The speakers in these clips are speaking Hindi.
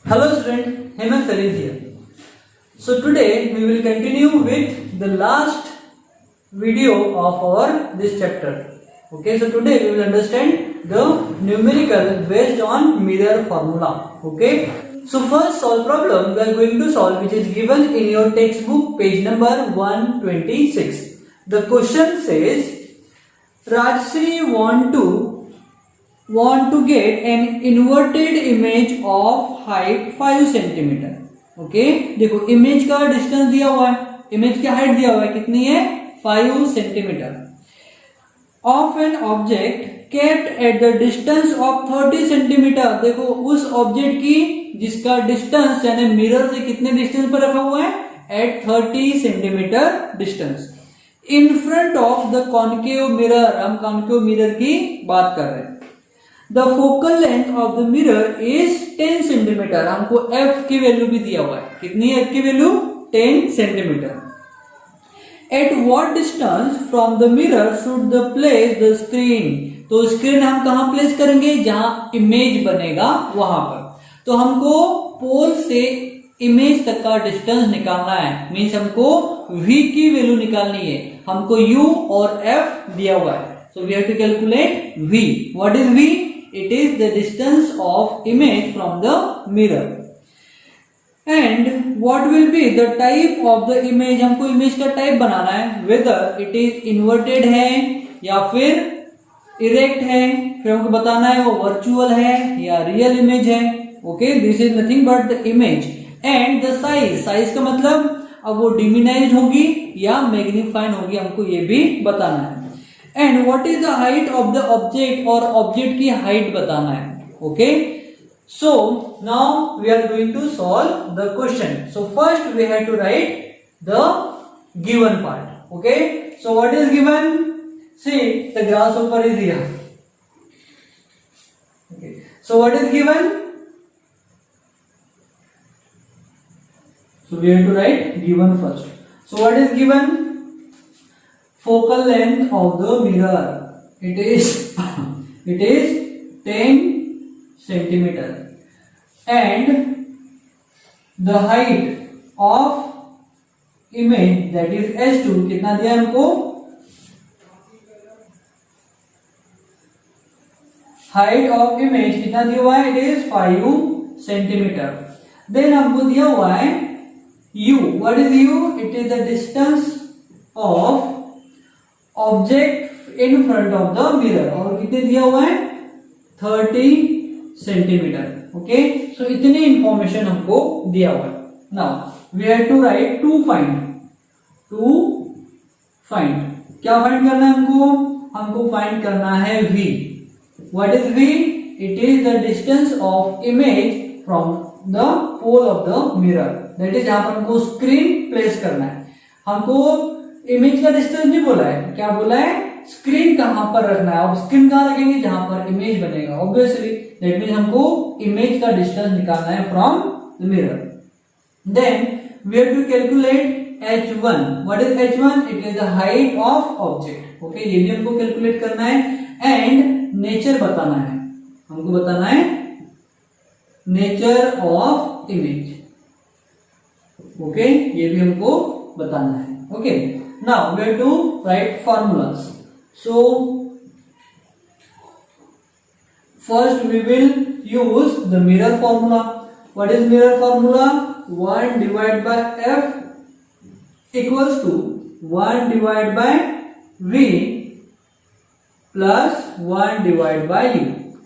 Hello student, Hemant Sarin here. So today we will continue with the last video of our this chapter. Okay, so today we will understand the numerical based on mirror formula. Okay, so first solve problem we are going to solve which is given in your textbook page number 126. The question says Rajshri want to get an inverted image of height 5 centimetre. Okay, देखो इमेज का डिस्टेंस दिया हुआ है, इमेज की हाइट दिया हुआ है, कितनी है 5 centimetre. Of an object kept at the distance of 30 centimetre. देखो उस ऑब्जेक्ट की जिसका डिस्टेंस यानी मिरर से कितने डिस्टेंस पर रखा हुआ है, at 30 centimetre distance. In front of the concave mirror, हम कॉन्केव मिरर की बात कर रहे हैं. The focal length of the mirror is 10 centimetre. हमको f की वैल्यू भी दिया हुआ है, कितनी है f की value 10 centimetre. At what distance from the mirror should the place the screen? तो स्क्रीन हम कहाँ प्लेस करेंगे, जहां इमेज बनेगा वहां पर. तो हमको पोल से इमेज तक का डिस्टेंस निकालना है, मीन्स हमको v की वैल्यू निकालनी है. हमको u और f दिया हुआ है, so we have to calculate v. What is v? It is the distance of image from the mirror. And what will be the type of the image? हमको इमेज का टाइप बनाना है, whether it is inverted है या फिर erect है, फिर हमको बताना है वो वर्चुअल है या रियल इमेज है. Okay, this is nothing but the image. And the size, size का मतलब अब वो डिमिनाइज होगी या मैग्नीफाइड होगी, हमको ये भी बताना है. And what is the height of the object, और ऑब्जेक्ट की हाइट बताना है. Okay, so now we are going to solve the question. So first we have to write the given part. Okay, so what is given? See the grasshopper is here. Okay, so what is given? So we have to write given first. So what is given? Focal length of the mirror. It is 10 centimeter. And the height of image, that is S2, कितना दिया हमको? Height of image कितना दिया हुआ है? It is 5 centimeter. Then हमको दिया हुआ है u. What is u? It is the distance of object in front of the mirror. और कितने दिया हुआ है? 30 सेंटीमीटर. ओके, सो इतनी इंफॉर्मेशन हमको दिया हुआ है. Now we have to write to find. क्या फाइंड करना है हमको? हमको फाइंड करना है v. What is v? It is the distance of image from the pole of the mirror. That is, यहाँ पर हमको स्क्रीन प्लेस करना है. हमको इमेज का डिस्टेंस नहीं बोला है, क्या बोला है? स्क्रीन कहां पर रखना है. अब स्क्रीन कहां रखेंगे? जहां पर इमेज बनेगा. ऑब्वियसली दैट मीन्स हमको इमेज का डिस्टेंस निकालना है from the mirror. Then we have to calculate h1. What is h1? It is the height of object. Okay, ये भी हमको कैलकुलेट करना है. एंड नेचर बताना है, हमको बताना है नेचर ऑफ इमेज. ओके, ये भी हमको बताना है. Okay, now we have to write formulas. So first we will use the mirror formula. What is mirror formula? 1 divide by f equals to 1 divide by v plus 1 divide by u,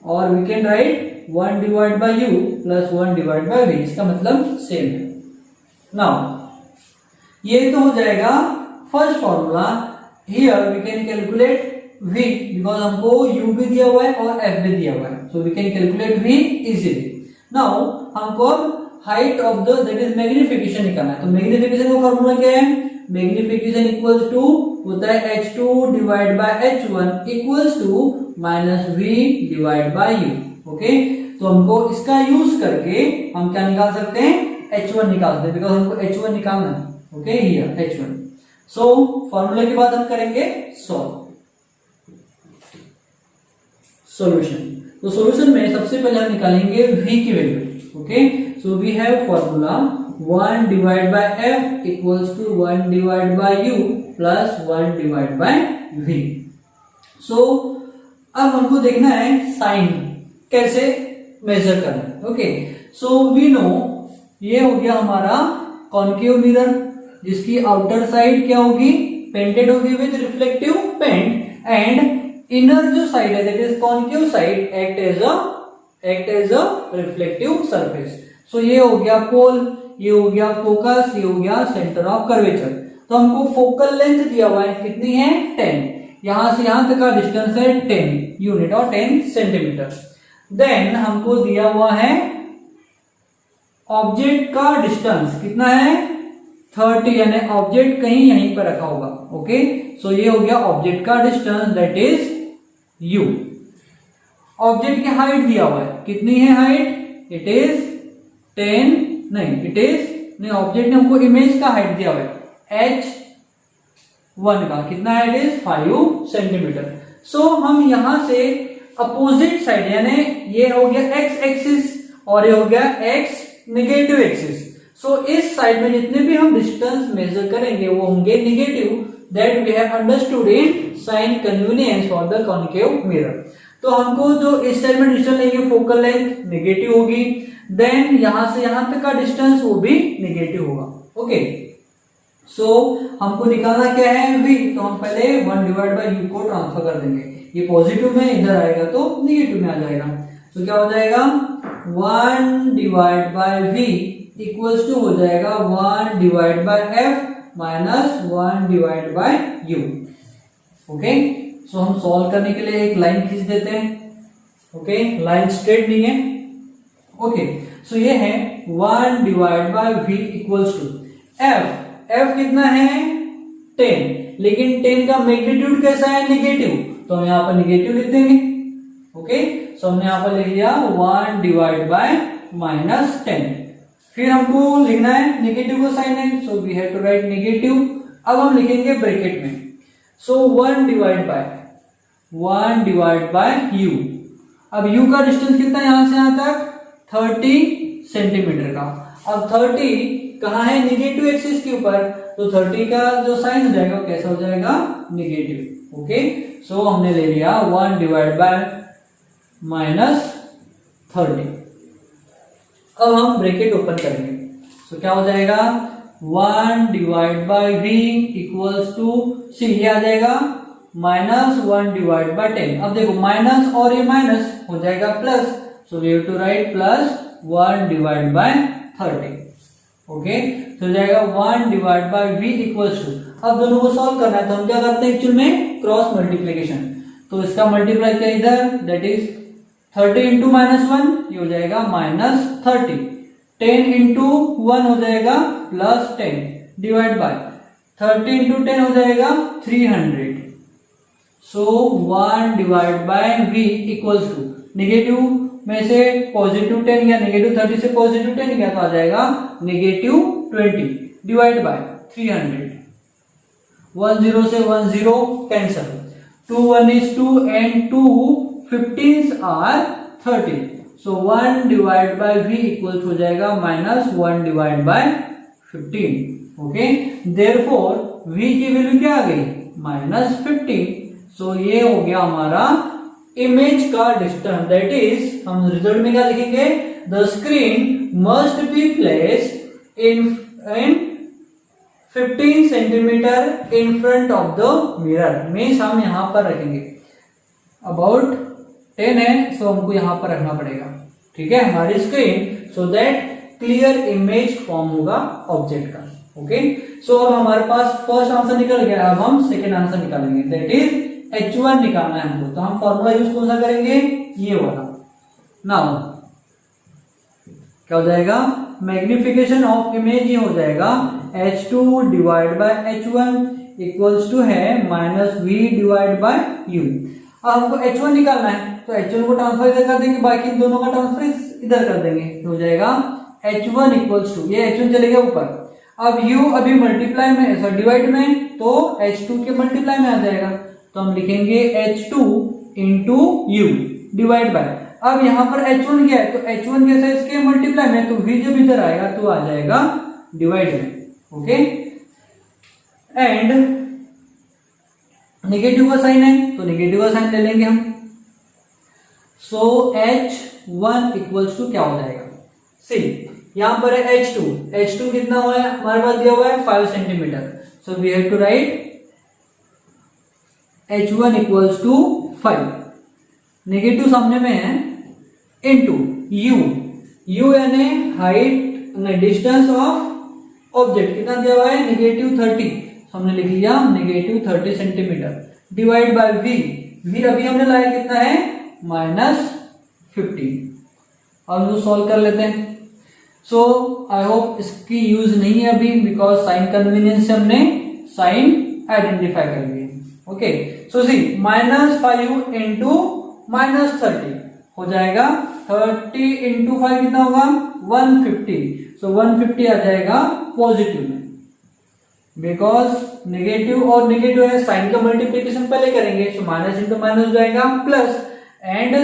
और we can write 1 divide by u plus 1 divide by v. इसका मतलब सेम है. नाउ ये तो हो जाएगा first formula. Here we can calculate v because हमको u भी दिया हुआ है और f भी दिया हुआ है, so we can calculate v easily. Now हमको अब height of the that is magnification निकालना है. तो मैग्निफिकेशन का फॉर्मूला क्या है? मैग्निफिकेशन इक्वल्स टू होता है h2 divide by h1 equals to minus v divide by u. Okay, तो हमको इसका यूज करके हम क्या निकाल सकते हैं? h1 निकाल सकते हैं, बिकॉज हमको h1 निकालना है. Okay, here h1. सो फॉर्मूले के बाद हम करेंगे सॉल्यूशन. तो सॉल्यूशन में सबसे पहले हम निकालेंगे v की value. Okay, so we have formula 1 divide by F equals to 1 divide by U plus 1 divide by V. So अब हमको देखना है साइन कैसे मेजर करना है। ओके, सो वी नो ये हो गया हमारा कॉन्केव मिरर, जिसकी आउटर साइड क्या होगी, पेंटेड होगी with reflective paint, and inner जो साइड है that is concave side act as a reflective surface. So ये हो गया पोल, ये हो गया फोकस, ये हो गया सेंटर ऑफ कर्वेचर। तो हमको फोकल लेंथ दिया हुआ है, कितनी है 10, यहां से यहां तक का डिस्टेंस है 10 यूनिट और 10 सेंटीमीटर। देन हमको दिया हुआ है ऑब्जेक्ट का डिस्टेंस कितना है 30, यानी ऑब्जेक्ट कहीं यहीं पर रखा होगा। ओके, सो ये हो गया ऑब्जेक्ट का distance that is u। Object की हाइट दिया हुआ है, कितनी है हाइट, इट इज 10 नहीं इट इज नहीं ऑब्जेक्ट ने हमको इमेज का हाइट दिया हुआ है h1 का कितना है, इट इज 5 सेंटीमीटर। सो हम यहां से अपोजिट साइड यानी ये हो गया x एक्सिस और ये हो गया x नेगेटिव एक्सिस। सो इस साइड में जितने भी हम डिस्टेंस मेजर करेंगे वो होंगे negative, that we have understood in sign convenience for the concave mirror. तो हमको जो इस साइड में डिस्टेंस लेंगे फोकल लेंथ नेगेटिव होगी, देन यहां से यहां तक का डिस्टेंस वो भी नेगेटिव होगा। ओके, सो हमको निकालना क्या है v, तो हम पहले 1 डिवाइड बाय u को ट्रांसफर कर देंगे, ये पॉजिटिव में इधर आएगा तो नेगेटिव में आ जाएगा। तो क्या हो जाएगा 1 divide by v equals to हो जाएगा 1 divide by f minus 1 divide by u। Okay, so हम सॉल्व करने के लिए एक लाइन खींच देते हैं। ओके, लाइन स्ट्रेट नहीं है। ओके, सो ये है 1 divide by v equals to f कितना है 10, लेकिन 10 का मैग्नीट्यूड कैसा है नेगेटिव, तो हम यहाँ पर नेगेटिव लिख देंगे। ओके, सो हमने यहाँ पर लिख दिया 1 डिवाइड बाय माइनस 10, फिर हमको लिखना है नेगेटिव का साइन है, so we have to write negative. अब हम लिखेंगे ब्रैकेट में, सो 1 डिवाइड बाय u। अब u का डिस्टेंस कितना है यहां से यहां तक 30 सेंटीमीटर का। अब 30 कहाँ है नेगेटिव एक्सिस के ऊपर, तो 30 का जो साइन हो जाएगा कैसा हो जाएगा नेगेटिव। ओके, सो हमने ले लिया 1 डिवाइड बाय माइनस 30। अब हम ब्रैकेट ओपन करेंगे, सो क्या हो जाएगा 1 divide by v equals to C, ये आ जाएगा माइनस 1 डिवाइड बाय 10। अब देखो माइनस और ये माइनस हो जाएगा plus, so we have to write plus 1 divide by 30। Okay, तो हो जाएगा 1 divide by v equals to, अब दोनों को सॉल्व करना है तो हम क्या करते हैं एक्चुअल में क्रॉस मल्टीप्लीकेशन। तो इसका मल्टीप्लाई किया इधर, दैट इज 30 इंटू माइनस 1, ये हो जाएगा माइनस 30, 10 इंटू 1 हो जाएगा प्लस 10 डिवाइड बाय 30 इंटू 10 हो जाएगा 300। So 1 divide by v equals to negative में से पॉजिटिव 10 या नेगेटिव 30 से पॉजिटिव 10 गया तो आ जाएगा नेगेटिव 20 डिवाइड बाय 300। 1 0 से 1 0 cancel, 2 1 is 2 and 2 15s are 30। So 1 divide by v equals हो जाएगा minus 1 divide bye 15। Okay, therefore v की वैल्यू क्या आ गई माइनस 15। सो ये हो गया हमारा इमेज का डिस्टेंस, दैट इज हम रिजल्ट में क्या लिखेंगे, the screen must be placed in 15 centimetre in front of the mirror, means हम यहां पर रखेंगे, अबाउट 10 है सो हमको यहां पर रखना पड़ेगा। ठीक है, हमारी screen, so that clear image form होगा ऑब्जेक्ट का। ओके, सो अब हमारे पास फर्स्ट आंसर निकल गया, अब हम सेकेंड आंसर निकालेंगे, दैट इज h1 निकालना है हमको। तो हम फॉर्मूला यूज कौन सा करेंगे, ये वाला। नाउ क्या हो जाएगा, मैग्निफिकेशन ऑफ इमेज ये हो जाएगा h2 divide by h1 equals to है minus v divide by u। अब हमको h1 निकालना है तो h1 को ट्रांसफर इधर कर देंगे, बाकी दोनों का ट्रांसफर इधर कर देंगे, तो हो जाएगा h1 इक्वल्स टू, ये h1 चले गया ऊपर, अब u अभी मल्टीप्लाई में सॉरी डिवाइड में, तो h2 के मल्टीप्लाई में आ जाएगा, तो हम लिखेंगे h2 into u divide by, अब यहाँ पर h1 क्या है तो h1 कैसा है इसके मल्टीप्लाई में, तो v जब इधर आएगा तो आ जाएगा डिवाइड में, ओके। एंड नेगेटिव का साइन है तो नेगेटिव का साइन ले लेंगे हम। सो H1 इक्वल्स टू क्या हो जाएगा, सी यहां पर है H2 कितना हुआ है हमारे पास दिया हुआ है 5 centimetre. So we have to write H1 equals to 5, negative सामने में है, इनटू U यानी हाइट डिस्टेंस ऑफ ऑब्जेक्ट कितना दिया हुआ है -30, हमने लिख लिया -30 सेंटीमीटर, डिवाइड बाय V अभी हमने लाया कितना है -15। अब इसको सॉल्व कर लेते हैं। सो आई होप इसकी यूज नहीं है अभी, बिकॉज साइन कन्वीनियंस से हमने साइन आइडेंटिफाई कर लिया, ओके। सो सी -5 इंटू -30 हो जाएगा 30 इंटू 5 कितना होगा 150। सो 150 आ जाएगा पॉजिटिव में, बिकॉज नेगेटिव और नेगेटिव है, साइन का मल्टीप्लीकेशन पहले करेंगे। सो माइनस इंटू माइनस हो जाएगा प्लस, एंड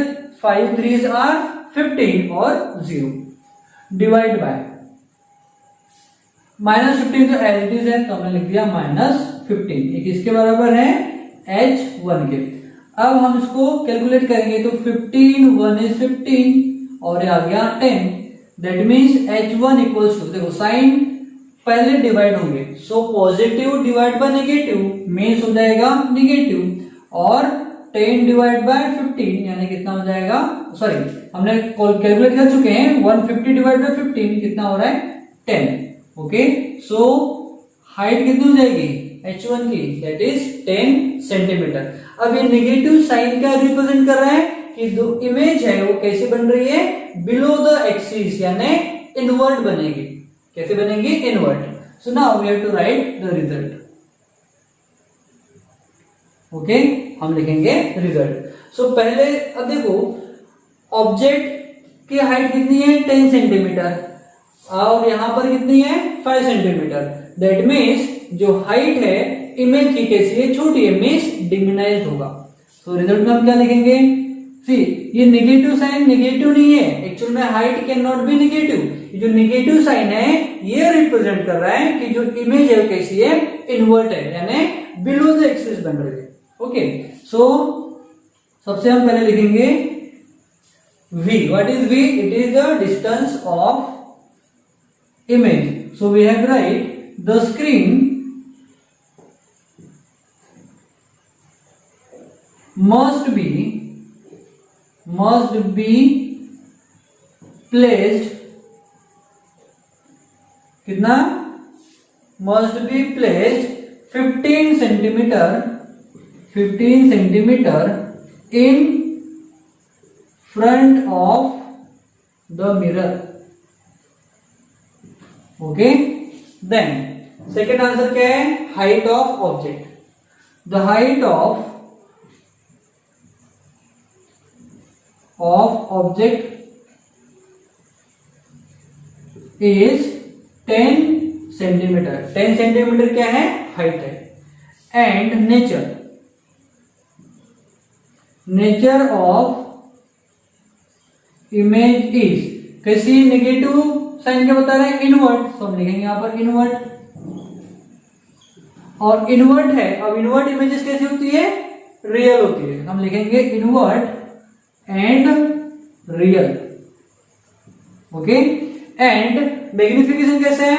5 3s आर 15 और 0 डिवाइड बाय -15 तो एज इट इज है, तो हमने लिख दिया -15, एक इसके बराबर है H1 के। अब हम इसको कैलकुलेट करेंगे तो 15 1 is 15 और ये आ गया 10, that means H1 equals to, देखो साइन पहले डिवाइड होंगे, so positive divide by negative means हो जाएगा नेगेटिव, और 10 डिवाइड बाय 15 यानी कितना हो जाएगा, सॉरी हमने कैलकुलेट कर चुके हैं, 150 डिवाइड बाय 15 कितना हो रहा है 10, ओके। सो हाइट कितनी हो जाएगी H1 की, दैट इज 10 सेंटीमीटर। अब ये नेगेटिव साइन क्या रिप्रेजेंट कर रहा है कि जो इमेज है वो कैसे बन रही है, बिलो द एक्सिस यानी इनवर्ट बनेगी। कैसे बनेगी, invert. So now we have to write the result, okay. हम लिखेंगे रिजल्ट। सो पहले अब देखो ऑब्जेक्ट की हाइट कितनी है 10 सेंटीमीटर और यहां पर कितनी है 5 सेंटीमीटर, दैट मीन्स जो हाइट है इमेज की कैसी है, छोटी है, मीन्स डिमिनाइज्ड होगा। सो रिजल्ट में हम क्या लिखेंगे, सी ये नेगेटिव साइन नेगेटिव नहीं है, एक्चुअल में height can not be negative. जो नेगेटिव साइन है ये रिप्रेजेंट कर रहा है कि जो इमेज है कैसी है, इनवर्ट है, यानी बिलो द एक्सिस बन रही है, ओके। सो सबसे हम पहले लिखेंगे V, what is V? It is the distance of image. So we have to write the screen must be placed, कितना must be placed 15 centimetre in front of the mirror, okay. Then second answer क्या है, height of object. The height of object is 10 centimetre. 10 centimetre क्या है, हाइट है। And nature of image is, कैसी नेगेटिव साइन क्या बता रहे हैं, इनवर्ट। तो हम लिखेंगे यहां पर इनवर्ट, और इनवर्ट है। अब इनवर्ट इमेजेस कैसी होती है, रियल होती है। हम लिखेंगे invert and real, okay. And magnification कैसे है,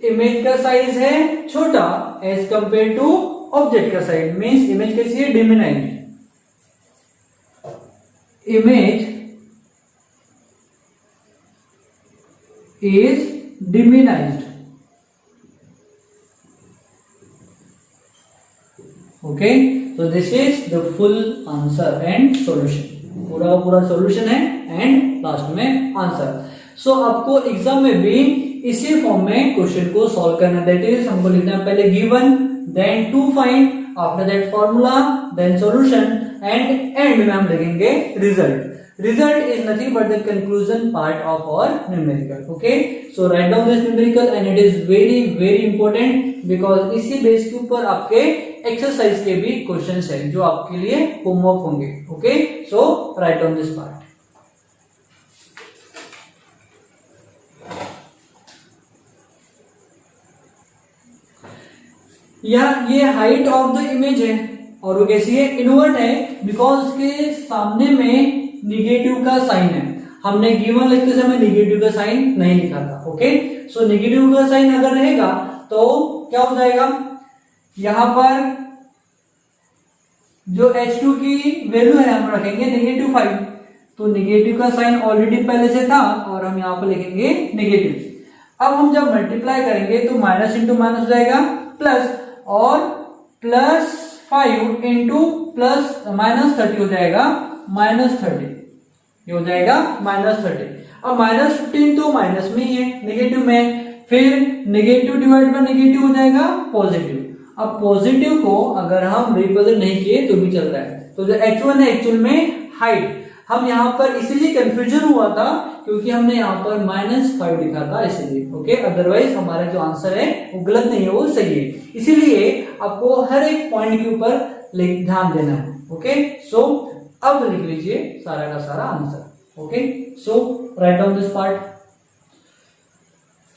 इमेज का साइज है छोटा एज कंपेयर टू ऑब्जेक्ट का साइज, मीन्स इमेज कैसी है, diminished. Image is diminished, okay. So this is the full answer and solution, पूरा सॉल्यूशन है एंड लास्ट में आंसर। सो आपको एग्जाम में भी इसी फॉर्म में क्वेश्चन को सॉल्व करना, दैट इज हमको लिखना है पहले given, then to find, after that formula, then solution, and and में हम लिखेंगे result. Result is nothing but the conclusion part of our numerical, okay. So write down this numerical and it is very very important because इसी बेस के ऊपर आपके एक्सरसाइज के भी क्वेश्चंस हैं जो आपके लिए होमवर्क होंगे, okay. So write down this part. ये हाइट ऑफ द इमेज है और वो कैसी है, इनवर्ट है, बिकॉज उसके सामने में निगेटिव का साइन है। हमने गिवन लिखते समय निगेटिव का साइन नहीं लिखा था। ओके, सो निगेटिव का साइन अगर रहेगा तो क्या हो जाएगा, यहां पर जो H2 की वैल्यू है हम रखेंगे -5, तो निगेटिव का साइन ऑलरेडी पहले से था और हम यहाँ पर लिखेंगे नेगेटिव। अब हम जब मल्टीप्लाई करेंगे तो माइनस इंटू माइनस हो जाएगा प्लस, और +5 इंटू प्लस -30 हो जाएगा -30, ये हो जाएगा -30। अब -15 तो माइनस में ही है, नेगेटिव में, फिर नेगेटिव डिवाइड बाय नेगेटिव हो जाएगा पॉजिटिव। अब पॉजिटिव को अगर हम रिप्रेजेंट नहीं किए तो भी चल रहा है। तो जो H1 है एक्चुअल में हाइट, हम यहाँ पर इसीलिए कंफ्यूजन हुआ था क्योंकि हमने यहाँ पर -5 लिखा था इसलिए। ओके, अदरवाइज हमारा जो आंसर है वो गलत नहीं है, वो सही है। इसीलिए आपको हर एक पॉइंट के ऊपर ध्यान देना है। ओके, सो अब लिख लीजिए सारा का सारा answer. Okay, so write down this part.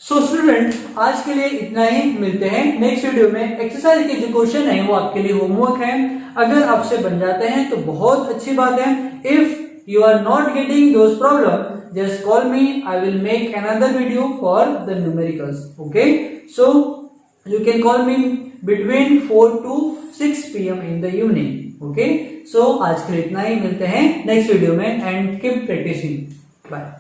So student, आज के लिए इतना ही, मिलते हैं नेक्स्ट वीडियो में। एक्सरसाइज के जो क्वेश्चन है वो आपके लिए होमवर्क है, अगर आपसे बन जाते हैं तो बहुत अच्छी बात है। If you are not getting those problem, just call me, I will make another video for the numericals. Okay, so you can call me between 4 to 6 PM in the evening. Okay, so आज के लिए इतना ही, मिलते हैं नेक्स्ट वीडियो में, एंड कीप प्रैक्टिसिंग। बाय।